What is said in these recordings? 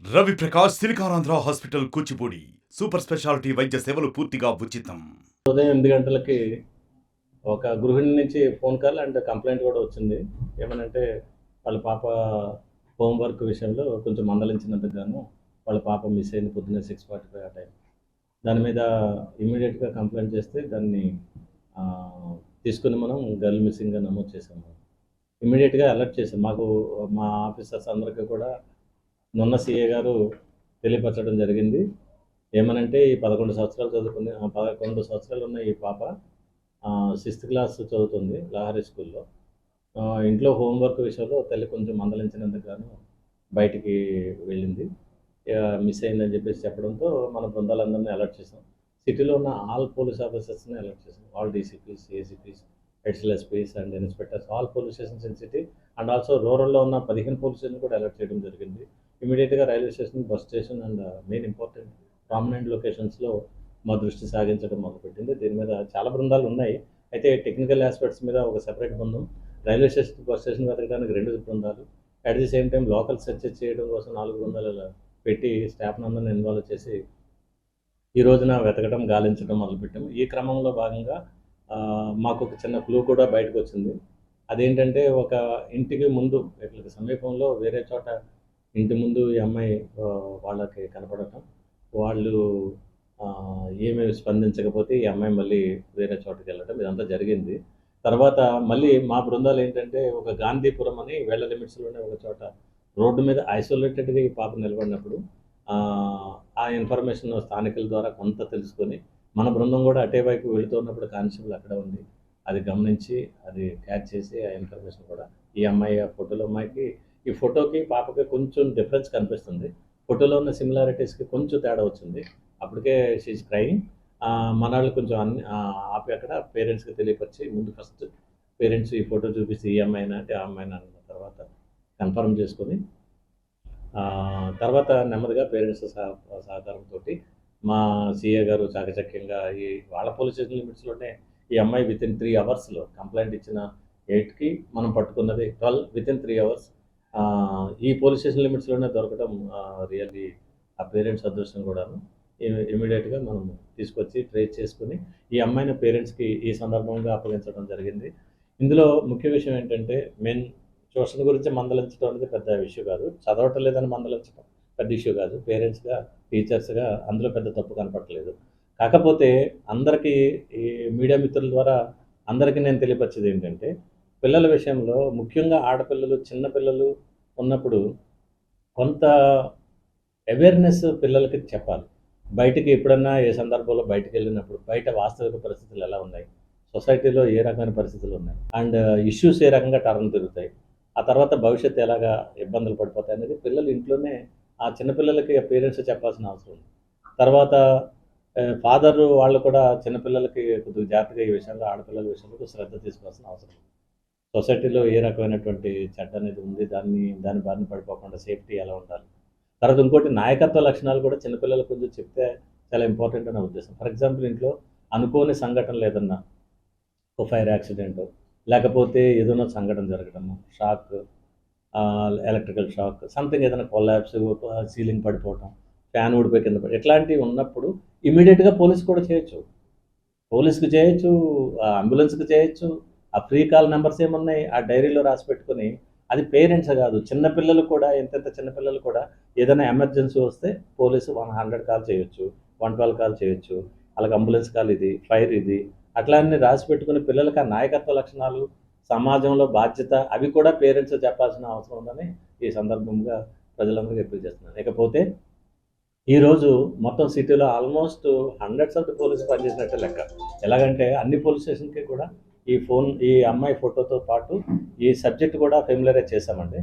Ravi Prakash Siliconandhra hospital Kuchipudi super speciality వైద్య సేవలు పూర్తిగా ఉచితం. ఉదయం 8 గంటలకి ఒక గృహిణి నుంచి ఫోన్ కాల్ అండ్ కంప్లైంట్ కూడా వచ్చింది. ఏమనంటే వాళ్ళ పాప హోంవర్క్ విషయంలో కొంచెం మందలించినందుకు గాను వాళ్ళ పాప మిస్ అయింది పొద్దున్నే 6:45 ఆ టైం. దాని మీద ఇమ్మీడియట్‌గా కంప్లైంట్ చేస్తే దాన్ని తీసుకొని మనం గర్ల్ మిస్సింగ్‌గా నమోదు చేసాము. ఇమ్మీడియట్‌గా అలర్ట్ చేసాం. మాకు మా ఆఫీసర్స్ అందరికీ కూడా నున్న సీఏ గారు తెలియపరచడం జరిగింది. ఏమనంటే ఈ 11 సంవత్సరాలు చదువుకునే 11 సంవత్సరాలు ఉన్న ఈ పాప 6th క్లాస్ చదువుతుంది లహరి స్కూల్‌లో. ఇంట్లో హోంవర్క్ విషయంలో తల్లి కొంచెం మందలించినందుకు గాను బయటికి వెళ్ళింది. మిస్ అయిందని చెప్పేసి చెప్పడంతో మన బృందాలందరినీ అలర్ట్ చేసాం. సిటీలో ఉన్న ఆల్ పోలీస్ ఆఫీసర్స్‌ని అలర్ట్ చేసాం. All DCPs, ACPs, additional SP's and inspectors all police stations in city and also రూరల్‌లో ఉన్న 15 పోలీస్ స్టేషన్‌ని కూడా అలర్ట్ చేయడం జరిగింది. ఇమ్మీడియట్‌గా railway station, bus station and main important prominent లొకేషన్స్‌లో మా దృష్టి సాగించడం మొదలుపెట్టింది. దీని మీద చాలా బృందాలు ఉన్నాయి. అయితే టెక్నికల్ ఆస్పెక్ట్స్ మీద ఒక సెపరేట్ బృందం, రైల్వే స్టేషన్, బస్ స్టేషన్ వెతకడానికి 2 బృందాలు, at the same time local searches చేయడం కోసం 4 బృందాలు ఇలా పెట్టి స్టాఫ్‌ని అందరిని ఇన్వాల్వ్ చేసి ఈ రోజున వెతకడం, గాలించడం మొదలుపెట్టాము. ఈ క్రమంలో భాగంగా మాకు ఒక చిన్న క్లూ కూడా బయటకొచ్చింది. అదేంటంటే ఒక ఇంటికి ముందు వీళ్ళకి సమీపంలో వేరే చోట ఇంటి ముందు ఈ అమ్మాయి వాళ్ళకి కనపడటం. వాళ్ళు ఏమీ స్పందించకపోతే ఈ అమ్మాయి మళ్ళీ వేరే చోటకెళ్ళటం ఇదంతా జరిగింది. తర్వాత మళ్ళీ మా బృందాలేంటంటే ఒక గాంధీపురం అని వేళ్ళ లిమిట్స్‌లోనే ఒక చోట రోడ్డు మీద ఐసోలేటెడ్‌గా ఈ పాప నిలబడినప్పుడు ఆ ఇన్ఫర్మేషన్ స్థానికుల ద్వారా కొంత తెలుసుకొని మన బృందం కూడా అటే వైపు వెళుతున్నప్పుడు కానిస్టేబుల్ అక్కడే ఉంది. అది గమనించి అది క్యాచ్ చేసి ఆ ఇన్ఫర్మేషన్ కూడా ఈ అమ్మాయి ఆ ఫోటోలో అమ్మాయికి ఈ ఫోటోకి పాపకి కొంచెం డిఫరెన్స్ కనిపిస్తుంది. ఫోటోలో ఉన్న సిమిలారిటీస్‌కి కొంచెం తేడా వచ్చింది. అప్పటికే షీ ఈజ్ క్రైయింగ్. మనాళ్ళు కొంచెం ఆపి అక్కడ పేరెంట్స్‌కి తెలియపరిచి ముందు ఫస్ట్ పేరెంట్స్ ఈ ఫోటో చూపిస్తే ఈ అమ్మాయినా అంటే ఆ అమ్మాయినా అన్న తర్వాత కన్ఫర్మ్ చేసుకొని తర్వాత నెమ్మదిగా పేరెంట్స్ సహకారంతోటి మా సీఏ గారు చాకచక్యంగా ఈ వాళ్ళ పోలీస్ స్టేషన్ లిమిట్స్‌లోనే ఈ అమ్మాయి వితిన్ 3 అవర్స్‌లో కంప్లెయింట్ ఇచ్చిన 8కి మనం పట్టుకున్నది 12 వితిన్ 3 అవర్స్. ఈ పోలీస్ స్టేషన్ లిమిట్స్‌లోనే దొరకడం రియల్లీ ఆ పేరెంట్స్ అదృష్టం కూడాను. ఇమ్మీడియట్‌గా మనం తీసుకొచ్చి ట్రేస్ చేసుకొని ఈ అమ్మాయిని పేరెంట్స్‌కి ఈ సందర్భంగా అప్పగించడం జరిగింది. ఇందులో ముఖ్య విషయం ఏంటంటే ట్యూషన్ గురించి మందలించడం అనేది పెద్ద ఇష్యూ కాదు. చదవటం లేదని మందలించడం పెద్ద ఇష్యూ కాదు. పేరెంట్స్‌గా, టీచర్స్‌గా అందులో పెద్ద తప్పు కనపడట్లేదు. కాకపోతే అందరికీ ఈ మీడియా మిత్రుల ద్వారా అందరికీ నేను తెలియపరిచేది ఏంటంటే, పిల్లల విషయంలో ముఖ్యంగా ఆడపిల్లలు, చిన్న పిల్లలు ఉన్నప్పుడు కొంత అవేర్‌నెస్ పిల్లలకి చెప్పాలి. బయటికి ఎప్పుడన్నా ఏ సందర్భంలో బయటికెళ్ళినప్పుడు బయట వాస్తవిక పరిస్థితులు ఎలా ఉన్నాయి? సొసైటీలో ఏ రకమైన పరిస్థితులు ఉన్నాయి? అండ్ ఇష్యూస్ ఏ రకంగా టర్న్ తిరుగుతాయి? ఆ తర్వాత భవిష్యత్తు ఎలాగా ఇబ్బందులు పడిపోతాయి అనేది పిల్లలు ఇంట్లోనే ఆ చిన్న పిల్లలకి పేరెంట్స్ చెప్పాల్సిన అవసరం ఉంది. తర్వాత ఫాదరు వాళ్ళు కూడా చిన్న పిల్లలకి కొద్దిగా జాగ్రత్తగా ఈ విషయంలో ఆడపిల్లల విషయంలో శ్రద్ధ తీసుకోవాల్సిన అవసరం ఉంది. సొసైటీలో ఏ రకమైనటువంటి చెడ్డ అనేది ఉంది, దాని బారిన పడిపోకుండా సేఫ్టీ ఎలా ఉండాలి. తర్వాత ఇంకోటి నాయకత్వ లక్షణాలు కూడా చిన్నపిల్లలకు కొంచెం చెప్తే చాలా ఇంపార్టెంట్ అని నా ఉద్దేశం. ఫర్ ఎగ్జాంపుల్ ఇంట్లో అనుకోని సంఘటనలు ఏదన్నా ఒక ఫైర్ యాక్సిడెంటో, లేకపోతే ఏదైనా సంఘటన జరగడము, షాక్, ఎలక్ట్రికల్ షాక్, సంథింగ్ ఏదైనా కొలాప్స్, సీలింగ్ పడిపోవటం, ఫ్యాన్ ఊడిపోయి కింద పడి ఇట్లాంటివి ఉన్నప్పుడు ఇమ్మీడియట్‌గా పోలీస్ కూడా చేయొచ్చు. పోలీస్‌కి చేయొచ్చు, అంబులెన్స్‌కి చేయొచ్చు. ఆ ఫ్రీ కాల్ నంబర్స్ ఏమున్నాయి, ఆ డైరీలో రాసి పెట్టుకొని అది పేరెంట్స్ కాదు చిన్న పిల్లలు కూడా ఎంతెంత చిన్న పిల్లలు కూడా ఏదైనా ఎమర్జెన్సీ వస్తే పోలీసు 100 కాల్ చేయొచ్చు, 112 కాల్ చేయొచ్చు. ఆళ్ళకి అంబులెన్స్ కాల్ ఇది, ఫైర్ ఇది అట్లా అన్నీ రాసి పెట్టుకుని పిల్లలకి ఆ నాయకత్వ లక్షణాలు, సమాజంలో బాధ్యత అవి కూడా పేరెంట్స్ చెప్పాల్సిన అవసరం ఉందని ఈ సందర్భంగా ప్రజలందరికీ అప్పీల్ చేస్తున్నాను. ఇకపోతే ఈరోజు మొత్తం సిటీలో almost hundreds of the police పనిచేసినట్టే లెక్క. ఎలాగంటే అన్ని పోలీస్ స్టేషన్‌కి కూడా ఈ అమ్మాయి ఫోటోతో పాటు ఈ సబ్జెక్ట్ కూడా ఫెమిలియరైజ్ చేశామండి.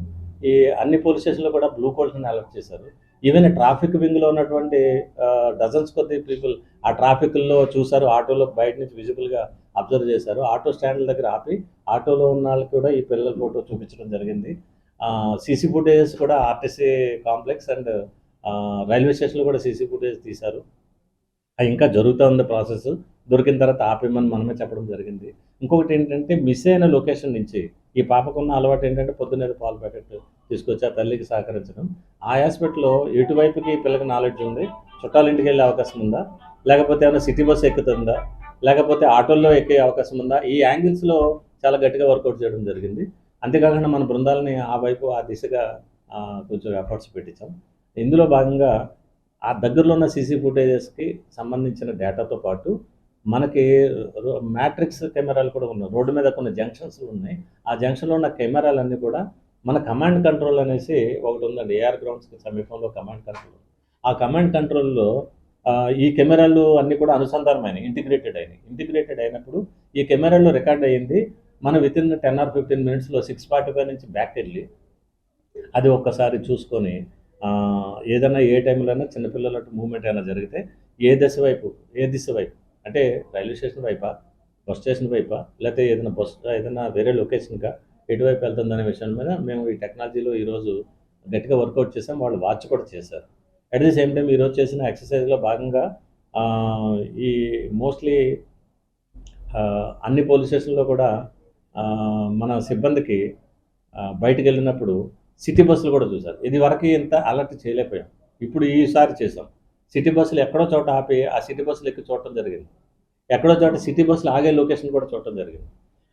ఈ అన్ని పోలీస్ స్టేషన్‌లో కూడా బ్లూ కోడ్స్‌ని అలర్ట్ చేశారు. ఈవెన్ ట్రాఫిక్ వింగ్‌లో ఉన్నటువంటి డజన్స్ కొద్దీ పీపుల్ ఆ ట్రాఫిక్‌లో చూసారు. ఆటోలో బయట నుంచి విజిబుల్‌గా అబ్జర్వ్ చేశారు. ఆటో స్టాండ్‌ల దగ్గర ఆపి ఆటోలో ఉన్నోళ్ళకి కూడా ఈ పిల్లల ఫోటో చూపించడం జరిగింది. సీసీ ఫుటేజెస్ కూడా ఆర్టీసీ కాంప్లెక్స్ అండ్ రైల్వే స్టేషన్‌లో కూడా సీసీ ఫుటేజ్ తీశారు. అది ఇంకా జరుగుతూ ఉంది ప్రాసెస్. దొరికిన తర్వాత ఆపేయమని మనమే చెప్పడం జరిగింది. ఇంకొకటి ఏంటంటే మిస్ అయిన లొకేషన్ నుంచి ఈ పాపకున్న అలవాటు ఏంటంటే పొద్దున్నే పాలు ప్యాకెట్ తీసుకొచ్చి ఆ తల్లికి సహకరించడం. ఆ యాస్పెక్ట్‌లో ఎటువైపుకి పిల్లకి నాలెడ్జ్ ఉంది, చుట్టాల ఇంటికి వెళ్ళే అవకాశం ఉందా, లేకపోతే ఏమైనా సిటీ బస్ ఎక్కుతుందా, లేకపోతే ఆటోల్లో ఎక్కే అవకాశం ఉందా, ఈ యాంగిల్స్‌లో చాలా గట్టిగా వర్కౌట్ చేయడం జరిగింది. అంతేకాకుండా మన బృందాలని ఆ వైపు ఆ దిశగా కొంచెం ఎఫర్ట్స్ పెట్టించాం. ఇందులో భాగంగా ఆ దగ్గరలో ఉన్న సీసీ ఫుటేజెస్‌కి సంబంధించిన డేటాతో పాటు మనకి మ్యాట్రిక్స్ కెమెరాలు కూడా ఉన్నాయి. రోడ్డు మీద కొన్ని జంక్షన్స్ ఉన్నాయి. ఆ జంక్షన్‌లో ఉన్న కెమెరాలన్నీ కూడా మన కమాండ్ కంట్రోల్ అనేసి ఒకటి ఉందండి. ఏఆర్ గ్రౌండ్స్‌కి సమీపంలో కమాండ్ కంట్రోల్. ఆ కమాండ్ కంట్రోల్‌లో ఈ కెమెరాలు అన్నీ కూడా అనుసంధానమైనయి. ఇంటిగ్రేటెడ్ అయినప్పుడు ఈ కెమెరాలో రికార్డ్ అయ్యింది. మనం వితిన్ 10 ఆర్ 15 మినిట్స్‌లో 6:45 నుంచి బ్యాకెళ్ళి అది ఒక్కసారి చూసుకొని ఏదైనా ఏ టైంలోనైనా చిన్నపిల్లల మూవ్‌మెంట్ ఏమైనా జరిగితే ఏ దిశ వైపు అంటే రైల్వే స్టేషన్ వైపా, బస్ స్టేషన్ వైపా, లేకపోతే ఏదైనా వేరే లొకేషన్‌కా ఎటువైపు వెళ్తుందనే విషయం మీద మేము ఈ టెక్నాలజీలో ఈరోజు గట్టిగా వర్కౌట్ చేసాం. వాళ్ళు వాచ్ కూడా చేశారు. అట్ ది సేమ్ టైమ్ ఈరోజు చేసిన ఎక్సర్సైజ్‌లో భాగంగా ఈ మోస్ట్‌లీ అన్ని పోలీస్ స్టేషన్‌లో కూడా మన సిబ్బందికి బయటికెళ్ళినప్పుడు సిటీ బస్సులు కూడా చూశారు. ఇదివరకు ఇంత అలర్ట్ చేయలేకపోయాం. ఇప్పుడు ఈసారి చేసాం. సిటీ బస్సులు ఎక్కడో చోట ఆపి ఆ సిటీ బస్సులు ఎక్కి చూడటం జరిగింది. ఎక్కడో చోట సిటీ బస్సులు ఆగే లొకేషన్ కూడా చూడటం జరిగింది.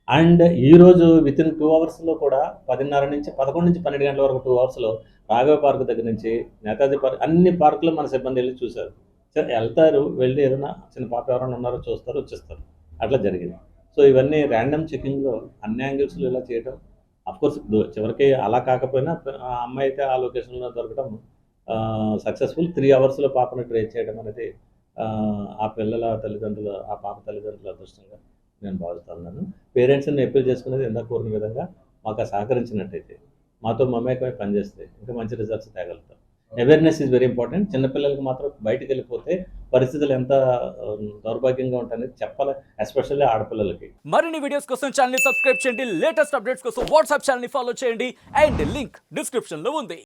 అండ్ ఈరోజు వితిన్ 2 అవర్స్‌లో కూడా 10:30 నుంచి 11 నుంచి 12 గంటల వరకు 2 అవర్స్‌లో రాఘవ పార్క్ దగ్గర నుంచి నేతాజీ పార్క్ అన్ని పార్కులు మన సిబ్బంది వెళ్లి చూశారు. సరే ఎళ్తారు, వెళ్లి ఏదైనా చిన్న పాప ఎవరైనా ఉన్నారో చూస్తారు, వచ్చేస్తారు. అట్లా జరిగింది. సో ఇవన్నీ ర్యాండమ్ చెకింగ్‌లో అన్ని యాంగిల్స్‌లో ఇలా చేయటం అఫ్‌కోర్స్ చివరికి అలా కాకపోయినా ఆ అమ్మాయి అయితే ఆ లొకేషన్‌లో దొరకడం సక్సెస్‌ఫుల్. 3 అవర్స్‌లో పాపని ట్రేస్ చేయడం అనేది ఆ పాప తల్లిదండ్రుల అదృష్టంగా నేను భావిస్తున్నాను. పేరెంట్స్‌ని అప్పీల్ చేసుకునేది ఇందాక కోరిన విధంగా మాకు సహకరించినట్టయితే, మాతో మమేకమై పనిచేస్తే ఇంకా మంచి రిజల్ట్స్ తేగలుగుతాం. Awareness is very important. చిన్న పిల్లలకి మాత్రం బయటికెళ్ళిపోతే పరిస్థితులు ఎంత దౌర్భాగ్యంగా ఉంటాయనేది చెప్పాలి. ఎస్పెషల్లీ ఆడపిల్లలకి. మరిన్ని వీడియోస్ కోసం ఛానల్ ని సబ్స్క్రైబ్ చేయండి. లేటెస్ట్ అప్డేట్స్ కోసం వాట్సాప్ ఛానల్ ని ఫాలో చేయండి. అండ్ లింక్ డిస్క్రిప్షన్ లో ఉంది.